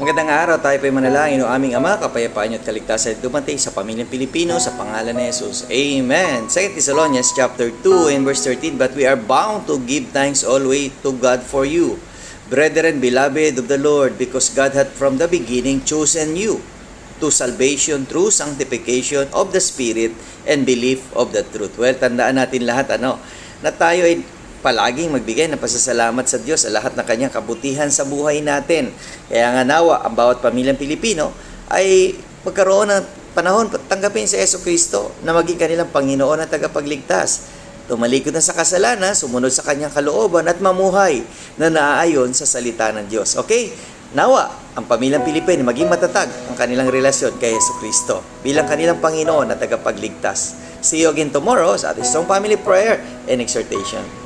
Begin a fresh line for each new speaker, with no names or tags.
Magandang araw, tayo po'y manalangin o aming Ama, kapayapaan niyo at kaligtasan dumating sa pamilyang Pilipino sa pangalan ni Jesus. Amen. 2 Thessalonians chapter 2 and verse 13, but we are bound to give thanks always to God for you, brethren, beloved of the Lord, because God hath from the beginning chosen you to salvation through sanctification of the Spirit and belief of the truth. Well, tandaan natin lahat na tayo ay palaging magbigay ng pasasalamat sa Diyos sa lahat ng kanyang kabutihan sa buhay natin. Kaya nga nawa, ang bawat pamilyang Pilipino ay magkaroon ng panahon tanggapin si Jesucristo na maging kanilang Panginoon at tagapagligtas. Tumalikod na sa kasalanan, sumunod sa kanyang kalooban at mamuhay na naaayon sa salita ng Diyos. Okay? Nawa, ang pamilyang Pilipino maging matatag ang kanilang relasyon kay Jesucristo bilang kanilang Panginoon at tagapagligtas. See you again tomorrow sa ating Strong Family Prayer and Exhortation.